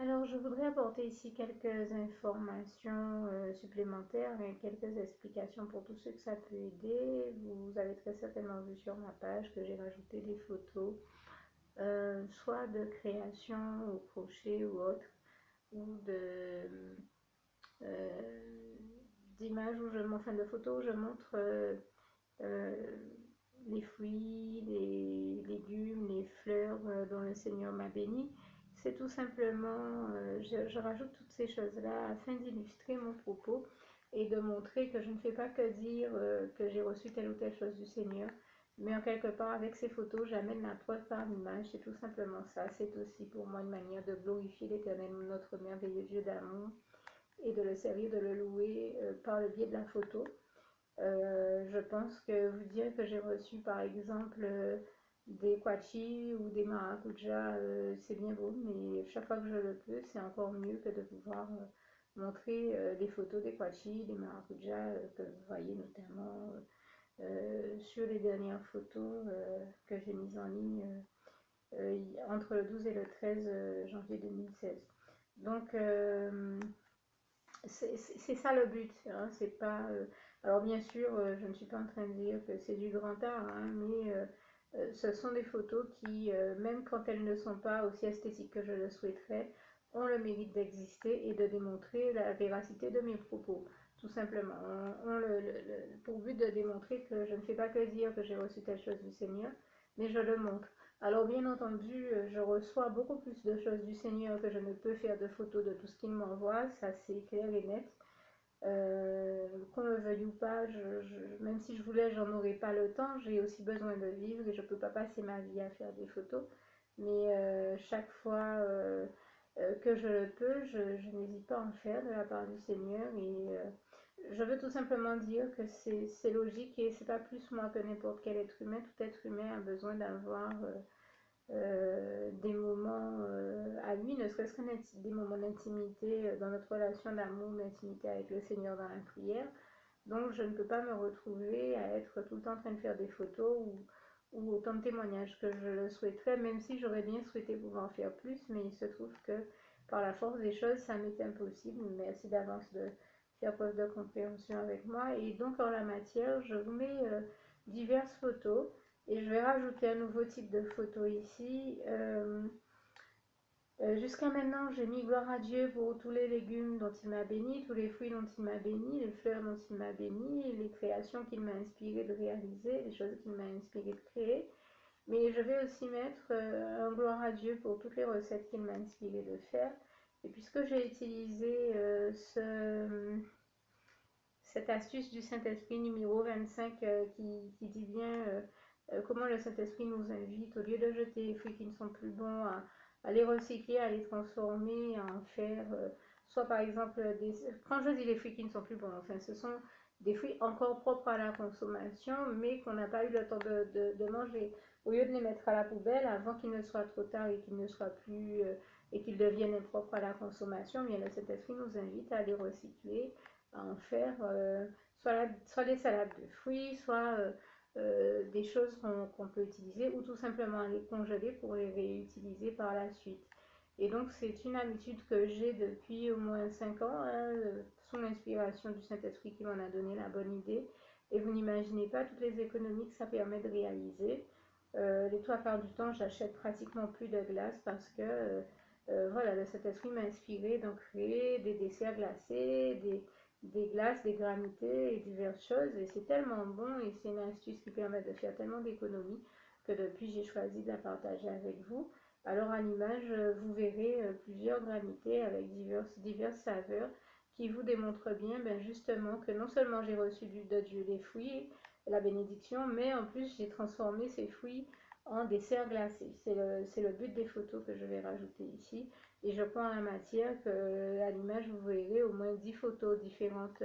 Alors, je voudrais apporter ici quelques informations supplémentaires et quelques explications pour tous ceux que ça peut aider. Vous avez très certainement vu sur ma page que j'ai rajouté des photos, soit de création au crochet ou autre, ou euh, d'images où enfin de photos où je montre euh, les fruits, les légumes, les fleurs dont le Seigneur m'a béni. C'est tout simplement, je rajoute toutes ces choses-là afin d'illustrer mon propos et de montrer que je ne fais pas que dire que j'ai reçu telle ou telle chose du Seigneur, mais en quelque part avec ces photos, j'amène la preuve par l'image. C'est tout simplement ça. C'est aussi pour moi une manière de glorifier l'Éternel, notre merveilleux Dieu d'amour, et de le servir, de le louer par le biais de la photo. Je pense que vous dire que j'ai reçu par exemple des quachis ou des maracujas, c'est bien beau, mais chaque fois que je le peux, c'est encore mieux que de pouvoir montrer des photos des quachis, des maracujas que vous voyez notamment sur les dernières photos que j'ai mises en ligne entre le 12 et le 13 janvier 2016. Donc, c'est ça le but, hein, c'est pas. Alors bien sûr, je ne suis pas en train de dire que c'est du grand art, hein, mais ce sont des photos qui, même quand elles ne sont pas aussi esthétiques que je le souhaiterais, ont le mérite d'exister et de démontrer la véracité de mes propos, tout simplement. Ont pour but de démontrer que je ne fais pas que dire que j'ai reçu telle chose du Seigneur, mais je le montre. Alors bien entendu, je reçois beaucoup plus de choses du Seigneur que je ne peux faire de photos de tout ce qu'il m'envoie, ça c'est clair et net. Qu'on le veuille ou pas, même si je voulais, j'en aurais pas le temps. J'ai aussi besoin de vivre et je peux pas passer ma vie à faire des photos. Mais chaque fois que je le peux, je n'hésite pas à en faire de la part du Seigneur. Et je veux tout simplement dire que c'est logique et c'est pas plus moi que n'importe quel être humain. Tout être humain a besoin d'avoir des moments à lui, ne serait-ce que des moments d'intimité dans notre relation d'amour, d'intimité avec le Seigneur dans la prière. Donc je ne peux pas me retrouver à être tout le temps en train de faire des photos ou autant de témoignages que je le souhaiterais, même si j'aurais bien souhaité pouvoir en faire plus, mais il se trouve que par la force des choses, ça m'est impossible. Merci d'avance de faire preuve de compréhension avec moi. Et donc en la matière, je vous mets diverses photos et je vais rajouter un nouveau type de photo ici. Jusqu'à maintenant, j'ai mis gloire à Dieu pour tous les légumes dont il m'a béni, tous les fruits dont il m'a béni, les fleurs dont il m'a béni, les créations qu'il m'a inspiré de réaliser, les choses qu'il m'a inspiré de créer. Mais je vais aussi mettre un gloire à Dieu pour toutes les recettes qu'il m'a inspiré de faire. Et puisque j'ai utilisé cette astuce du Saint-Esprit numéro 25 qui dit bien comment le Saint-Esprit nous invite, au lieu de jeter les fruits qui ne sont plus bons, à les recycler, à les transformer, à en faire, soit par exemple, quand je dis les fruits qui ne sont plus bons, enfin ce sont des fruits encore propres à la consommation, mais qu'on n'a pas eu le temps de manger. Au lieu de les mettre à la poubelle avant qu'il ne soit trop tard et qu'ils ne soient plus et qu'ils deviennent impropres à la consommation, bien le Saint-Esprit nous invite à les recycler, à en faire soit des salades de fruits, soit des choses qu'on peut utiliser ou tout simplement les congeler pour les réutiliser par la suite. Et donc c'est une habitude que j'ai depuis au moins 5 ans, hein, sous l'inspiration du Saint-Esprit qui m'en a donné la bonne idée. Et vous n'imaginez pas toutes les économies que ça permet de réaliser. Les trois quarts du temps, j'achète pratiquement plus de glace parce que voilà, le Saint-Esprit m'a inspiré d'en créer des desserts glacés, des glaces, des granités et diverses choses. Et c'est tellement bon et c'est une astuce qui permet de faire tellement d'économies que depuis j'ai choisi de la partager avec vous. Alors à l'image, vous verrez plusieurs granités avec diverses saveurs qui vous démontrent bien ben, justement que non seulement j'ai reçu de Dieu les fruits, la bénédiction, mais en plus j'ai transformé ces fruits en dessert glacé. C'est le but des photos que je vais rajouter ici. Et je prends la matière que à l'image vous verrez au moins 10 photos différentes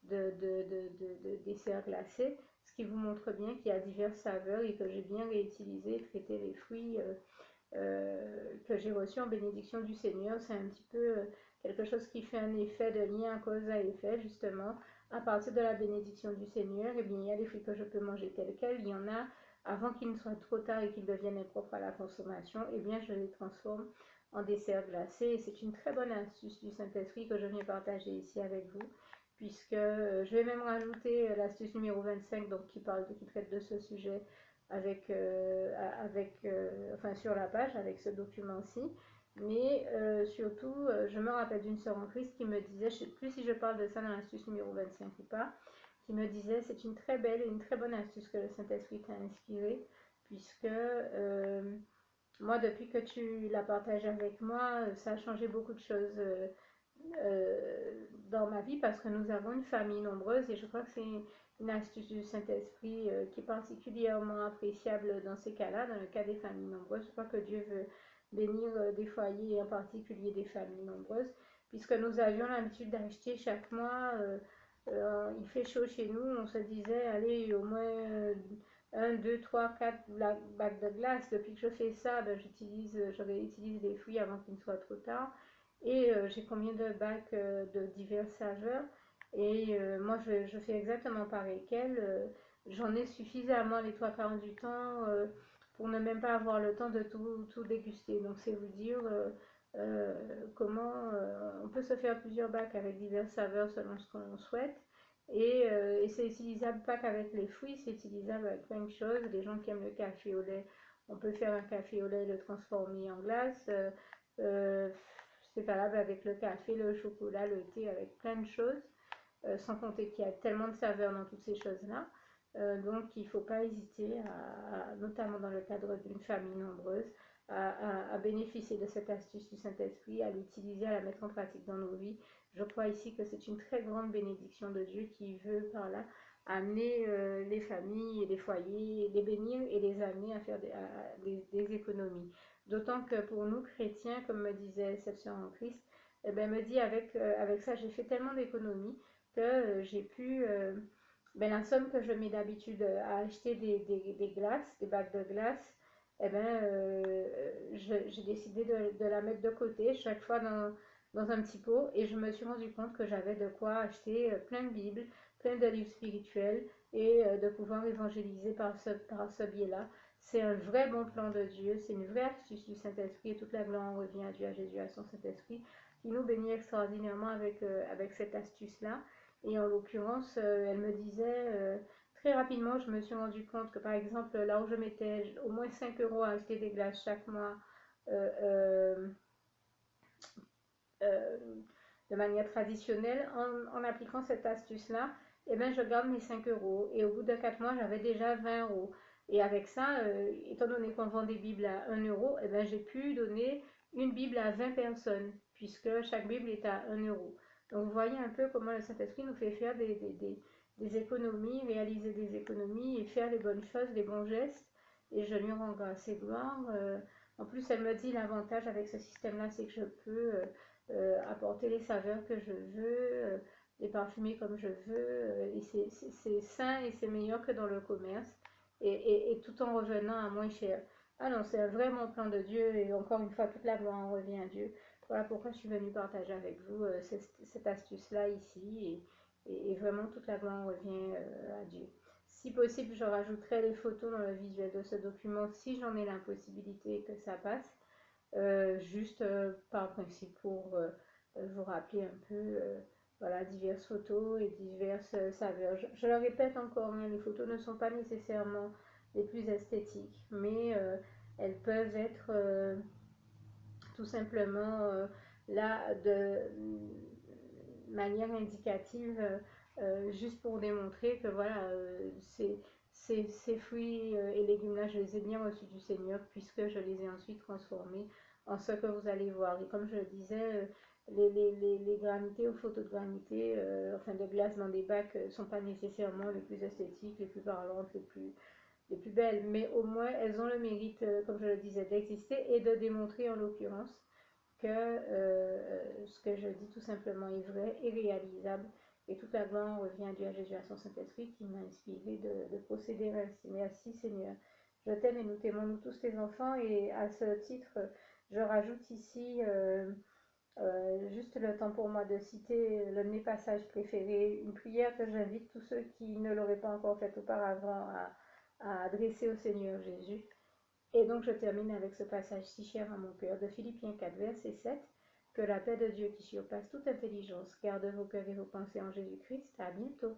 de desserts glacés, ce qui vous montre bien qu'il y a diverses saveurs et que j'ai bien réutilisé, traité les fruits que j'ai reçus en bénédiction du Seigneur. C'est un petit peu quelque chose qui fait un effet de lien à cause à effet, justement. À partir de la bénédiction du Seigneur, eh bien, il y a des fruits que je peux manger tels quels. Il y en a, avant qu'il ne soit trop tard et qu'ils deviennent impropres à la consommation, eh bien, je les transforme en dessert glacé. C'est une très bonne astuce du Saint-Esprit que je viens partager ici avec vous, puisque je vais même rajouter l'astuce numéro 25, donc qui traite de ce sujet enfin sur la page avec ce document-ci. Mais surtout, je me rappelle d'une sœur en Christ qui me disait, je ne sais plus si je parle de ça dans l'astuce numéro 25 ou pas, qui me disait c'est une très belle et une très bonne astuce que le Saint-Esprit t'a inspirée, puisque moi, depuis que tu l'as partagé avec moi, ça a changé beaucoup de choses dans ma vie parce que nous avons une famille nombreuse et je crois que c'est une astuce du Saint-Esprit qui est particulièrement appréciable dans ces cas-là, dans le cas des familles nombreuses. Je crois que Dieu veut bénir des foyers et en particulier des familles nombreuses, puisque nous avions l'habitude d'acheter chaque mois, il fait chaud chez nous, on se disait, allez, au moins 1, 2, 3, 4 bacs de glace. Depuis que je fais ça, ben, je réutilise les fruits avant qu'il ne soit trop tard. Et j'ai combien de bacs de diverses saveurs. Et moi, je fais exactement pareil qu'elle. J'en ai suffisamment les trois quarts du temps pour ne même pas avoir le temps de tout déguster. Donc, c'est vous dire comment on peut se faire plusieurs bacs avec diverses saveurs selon ce qu'on souhaite. Et c'est utilisable pas qu'avec les fruits, c'est utilisable avec plein de choses. Les gens qui aiment le café au lait, on peut faire un café au lait et le transformer en glace. Euh, c'est valable avec le café, le chocolat, le thé, avec plein de choses. Sans compter qu'il y a tellement de saveurs dans toutes ces choses-là. Donc il ne faut pas hésiter, notamment dans le cadre d'une famille nombreuse, à bénéficier de cette astuce du Saint-Esprit, à l'utiliser, à la mettre en pratique dans nos vies. Je crois ici que c'est une très grande bénédiction de Dieu qui veut par là amener les familles et les foyers, les bénir et les amener à faire des économies. D'autant que pour nous chrétiens, comme me disait cette sœur en Christ, eh ben, me dit avec ça j'ai fait tellement d'économies que j'ai pu, ben, la somme que je mets d'habitude à acheter des glaces, des bacs de glace, eh ben, j'ai décidé de la mettre de côté chaque fois dans un petit pot et je me suis rendu compte que j'avais de quoi acheter plein de Bibles, plein de livres spirituels et de pouvoir évangéliser par ce biais-là. C'est un vrai bon plan de Dieu, c'est une vraie astuce du Saint-Esprit et toute la gloire revient à Dieu, à Jésus, à son Saint-Esprit qui nous bénit extraordinairement avec cette astuce-là. Et en l'occurrence, elle me disait très rapidement, je me suis rendu compte que par exemple, là où je mettais au moins 5 euros à acheter des glaces chaque mois, euh, euh, euh, de manière traditionnelle, en appliquant cette astuce-là, eh ben, je garde mes 5 euros. Et au bout de 4 mois, j'avais déjà 20 euros. Et avec ça, étant donné qu'on vend des Bibles à 1 euro, eh ben, j'ai pu donner une Bible à 20 personnes, puisque chaque Bible est à 1 euro. Donc vous voyez un peu comment le Saint-Esprit nous fait faire des économies, réaliser des économies et faire les bonnes choses, les bons gestes. Et je lui rends grâce et gloire. En plus, elle me dit l'avantage avec ce système-là, c'est que je peux apporter les saveurs que je veux, les parfumer comme je veux, et c'est sain et c'est meilleur que dans le commerce, et tout en revenant à moins cher. Ah non, c'est vraiment plan de Dieu, et encore une fois, toute la gloire en revient à Dieu. Voilà pourquoi je suis venue partager avec vous cette astuce-là ici, et vraiment toute la gloire en revient à Dieu. Si possible, je rajouterai les photos dans le visuel de ce document si j'en ai la possibilité que ça passe. Juste par principe pour vous rappeler un peu voilà, diverses photos et diverses saveurs. Je le répète encore, hein, les photos ne sont pas nécessairement les plus esthétiques, mais elles peuvent être tout simplement là de manière indicative, juste pour démontrer que voilà, ces fruits et légumes-là, je les ai bien reçus du Seigneur puisque je les ai ensuite transformés en ce que vous allez voir. Et comme je le disais, les granités ou photos de granités, enfin de glace dans des bacs, ne sont pas nécessairement les plus esthétiques, les plus parlantes, les plus belles, mais au moins elles ont le mérite, comme je le disais, d'exister et de démontrer en l'occurrence que ce que je dis tout simplement est vrai et réalisable. Et toute la gloire revient à Dieu, à Jésus, à son Saint-Esprit qui m'a inspiré de procéder ainsi. Merci Seigneur. Je t'aime et nous t'aimons, nous tous tes enfants. Et à ce titre, je rajoute ici juste le temps pour moi de citer l'un de mes passages préférés, une prière que j'invite tous ceux qui ne l'auraient pas encore faite auparavant à adresser au Seigneur Jésus. Et donc je termine avec ce passage si cher à mon cœur de Philippiens 4, verset 7. Que la paix de Dieu qui surpasse toute intelligence garde vos cœurs et vos pensées en Jésus-Christ. À bientôt.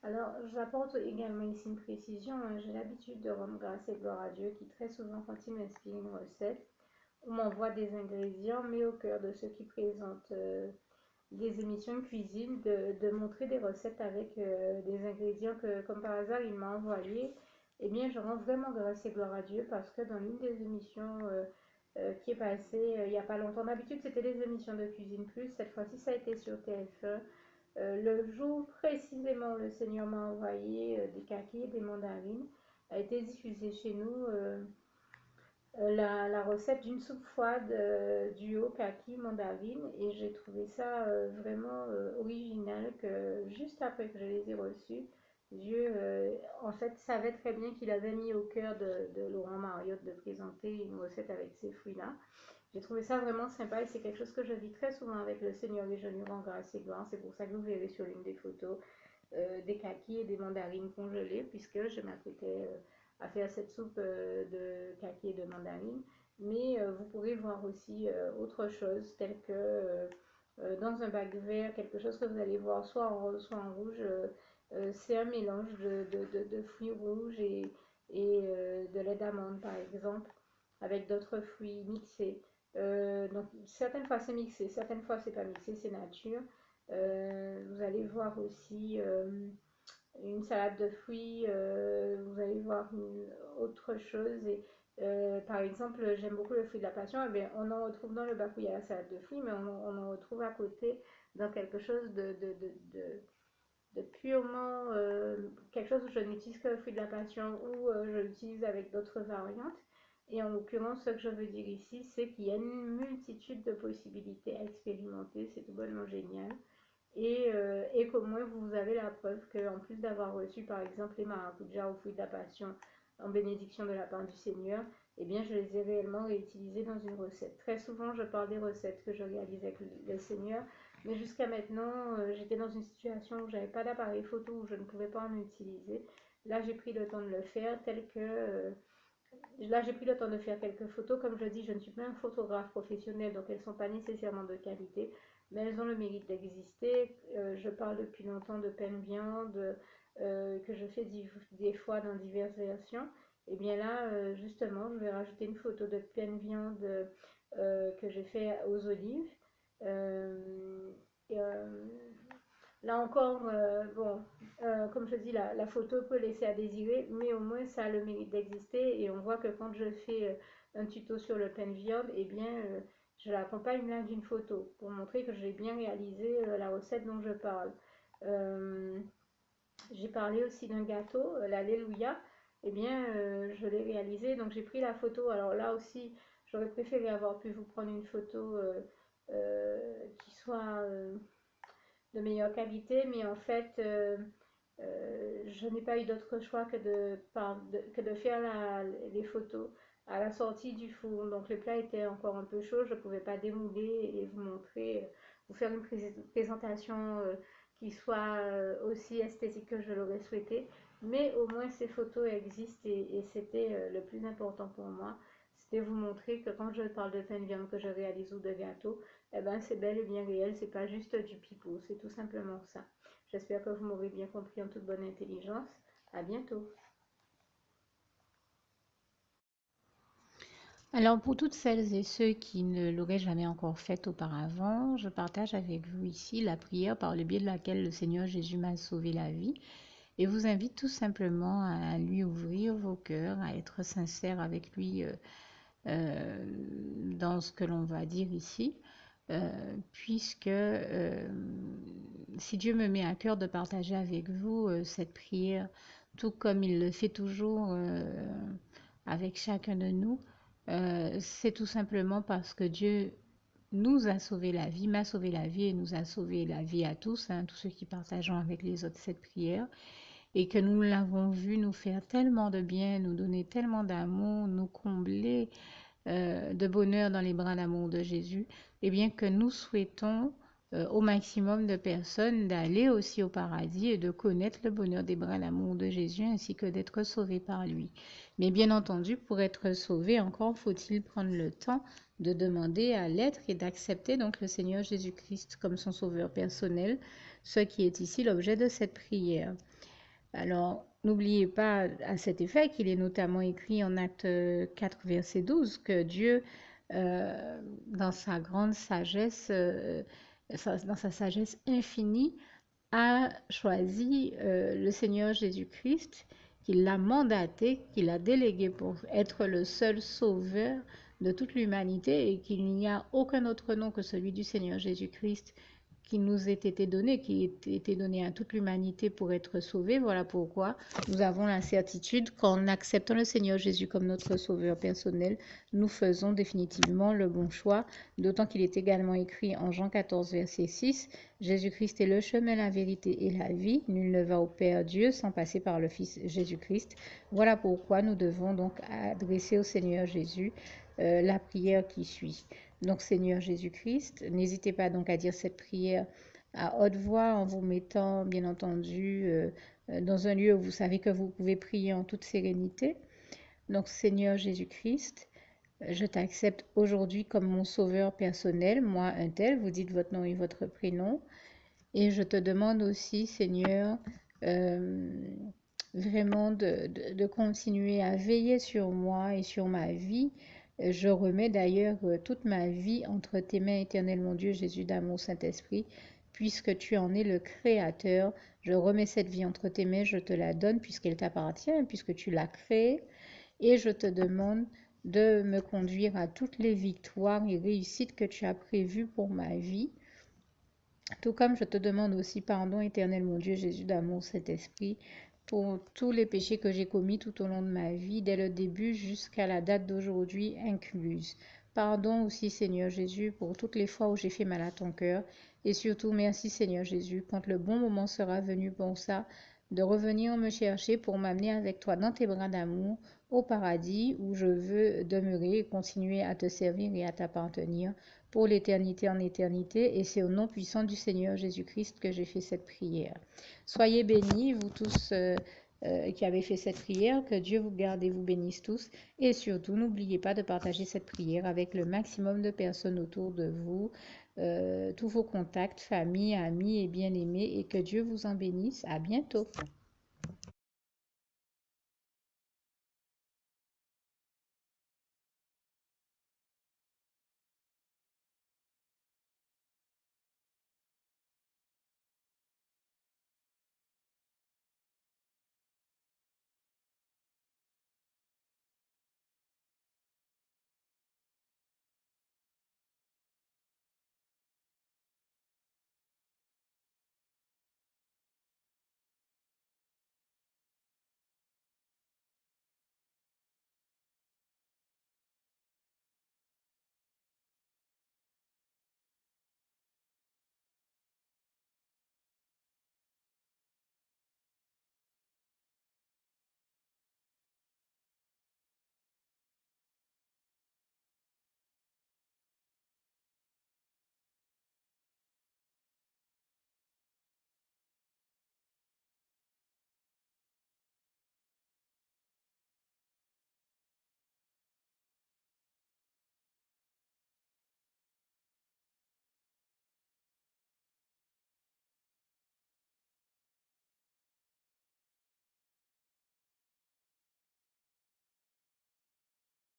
Alors, j'apporte également ici une précision. J'ai l'habitude de rendre grâce et gloire à Dieu qui très souvent, quand il m'inspire une recette, on m'envoie des ingrédients, mais au cœur de ceux qui présentent des émissions de cuisine, de montrer des recettes avec des ingrédients que, comme par hasard, il m'a envoyé. Eh bien, je rends vraiment grâce et gloire à Dieu parce que dans l'une des émissions qui est passée il n'y a pas longtemps, d'habitude c'était les émissions de Cuisine Plus, cette fois-ci ça a été sur TF1. Le jour précisément où le Seigneur m'a envoyé des kakis et des mandarines, a été diffusé chez nous la recette d'une soupe froide duo kaki mandarine et j'ai trouvé ça vraiment original que juste après que je les ai reçus, Dieu en fait savait très bien qu'il avait mis au cœur de Laurent Mariotte de présenter une recette avec ces fruits-là. J'ai trouvé ça vraiment sympa et c'est quelque chose que je vis très souvent avec le Seigneur et je lui rends grâce et gloire. C'est pour ça que vous verrez sur l'une des photos des kakis et des mandarines congelées puisque je m'apprêtais à faire cette soupe de kakis et de mandarines. Mais vous pourrez voir aussi autre chose tel que dans un bac vert, quelque chose que vous allez voir soit en rose, soit en rouge. C'est un mélange de fruits rouges et de lait d'amande par exemple, avec d'autres fruits mixés. Donc certaines fois c'est mixé, certaines fois c'est pas mixé, c'est nature. Vous allez voir aussi une salade de fruits, vous allez voir autre chose. Et, par exemple, j'aime beaucoup le fruit de la passion. Eh bien, on en retrouve dans le bac où il y a la salade de fruits, mais on en retrouve à côté dans quelque chose de purement quelque chose où je n'utilise que le fruit de la passion ou je l'utilise avec d'autres variantes. Et en l'occurrence, ce que je veux dire ici, c'est qu'il y a une multitude de possibilités à expérimenter. C'est tout bonnement génial. Et qu'au moins vous avez la preuve qu'en plus d'avoir reçu par exemple les maracujas au fruit de la passion en bénédiction de la part du Seigneur, eh bien je les ai réellement réutilisés dans une recette. Très souvent je parle des recettes que je réalise avec le Seigneur, mais jusqu'à maintenant j'étais dans une situation où j'avais pas d'appareil photo, où je ne pouvais pas en utiliser. Là j'ai pris le temps de le faire tel que là, j'ai pris le temps de faire quelques photos. Comme je dis, je ne suis pas un photographe professionnel, donc elles ne sont pas nécessairement de qualité, mais elles ont le mérite d'exister. Je parle depuis longtemps de pain de viande que je fais des fois dans diverses versions. Et bien là, justement, je vais rajouter une photo de pain de viande que j'ai fait aux olives. Euh, et, là encore, bon, comme je dis, la photo peut laisser à désirer, mais au moins ça a le mérite d'exister. Et on voit que quand je fais un tuto sur le pain de viande, eh bien, je l'accompagne là d'une photo pour montrer que j'ai bien réalisé la recette dont je parle. Euh, j'ai parlé aussi d'un gâteau, l'Alléluia. Eh bien, je l'ai réalisé, donc j'ai pris la photo. Alors là aussi, j'aurais préféré avoir pu vous prendre une photo qui soit de meilleure qualité, mais en fait, je n'ai pas eu d'autre choix que de faire les photos à la sortie du four. Donc le plat était encore un peu chaud, je ne pouvais pas démouler et vous montrer, vous faire une présentation qui soit aussi esthétique que je l'aurais souhaité. Mais au moins ces photos existent et c'était le plus important pour moi. C'était vous montrer que quand je parle de pain de viande que je réalise ou de gâteau, eh ben, c'est bel et bien réel, c'est pas juste du pipeau, c'est tout simplement ça. J'espère que vous m'aurez bien compris en toute bonne intelligence. À bientôt. Alors pour toutes celles et ceux qui ne l'auraient jamais encore fait auparavant, je partage avec vous ici la prière par le biais de laquelle le Seigneur Jésus m'a sauvé la vie et vous invite tout simplement à lui ouvrir vos cœurs, à être sincère avec lui dans ce que l'on va dire ici, puisque si Dieu me met à cœur de partager avec vous cette prière, tout comme il le fait toujours avec chacun de nous, c'est tout simplement parce que Dieu nous a sauvé la vie, m'a sauvé la vie et nous a sauvé la vie à tous, hein, tous ceux qui partageons avec les autres cette prière, et que nous l'avons vu nous faire tellement de bien, nous donner tellement d'amour, nous combler de bonheur dans les bras d'amour de Jésus, et bien que nous souhaitons au maximum de personnes d'aller aussi au paradis et de connaître le bonheur des bras d'amour de Jésus ainsi que d'être sauvés par lui. Mais bien entendu, pour être sauvé, encore faut-il prendre le temps de demander à l'être et d'accepter donc le Seigneur Jésus-Christ comme son sauveur personnel, ce qui est ici l'objet de cette prière. Alors, n'oubliez pas à cet effet qu'il est notamment écrit en Acte 4, verset 12, que Dieu, dans sa grande sagesse, dans sa sagesse infinie, a choisi le Seigneur Jésus-Christ, qu'il l'a mandaté, qu'il a délégué pour être le seul sauveur de toute l'humanité et qu'il n'y a aucun autre nom que celui du Seigneur Jésus-Christ qui nous ait été donné, qui ait été donné à toute l'humanité pour être sauvé. Voilà pourquoi nous avons la certitude qu'en acceptant le Seigneur Jésus comme notre sauveur personnel, nous faisons définitivement le bon choix, d'autant qu'il est également écrit en Jean 14, verset 6, Jésus-Christ est le chemin, la vérité et la vie. Nul ne va au Père Dieu sans passer par le Fils Jésus-Christ. Voilà pourquoi nous devons donc adresser au Seigneur Jésus la prière qui suit. Donc Seigneur Jésus-Christ, n'hésitez pas donc à dire cette prière à haute voix en vous mettant bien entendu dans un lieu où vous savez que vous pouvez prier en toute sérénité. Donc Seigneur Jésus-Christ, je t'accepte aujourd'hui comme mon sauveur personnel, moi un tel, vous dites votre nom et votre prénom. Et je te demande aussi, Seigneur, vraiment de continuer à veiller sur moi et sur ma vie. Je remets d'ailleurs toute ma vie entre tes mains, éternel mon Dieu, Jésus d'amour, Saint-Esprit, puisque tu en es le Créateur. Je remets cette vie entre tes mains, je te la donne puisqu'elle t'appartient, puisque tu l'as créée. Et je te demande de me conduire à toutes les victoires et réussites que tu as prévues pour ma vie. Tout comme je te demande aussi pardon, éternel mon Dieu, Jésus d'amour, Saint-Esprit, pour tous les péchés que j'ai commis tout au long de ma vie, dès le début jusqu'à la date d'aujourd'hui incluse. Pardon aussi, Seigneur Jésus, pour toutes les fois où j'ai fait mal à ton cœur. Et surtout, merci, Seigneur Jésus, quand le bon moment sera venu pour ça, de revenir me chercher pour m'amener avec toi dans tes bras d'amour au paradis où je veux demeurer et continuer à te servir et à t'appartenir pour l'éternité en éternité. Et c'est au nom puissant du Seigneur Jésus-Christ que j'ai fait cette prière. Soyez bénis, vous tous qui avez fait cette prière, que Dieu vous garde et vous bénisse tous. Et surtout, n'oubliez pas de partager cette prière avec le maximum de personnes autour de vous, tous vos contacts, famille, amis et bien-aimés, et que Dieu vous en bénisse. À bientôt.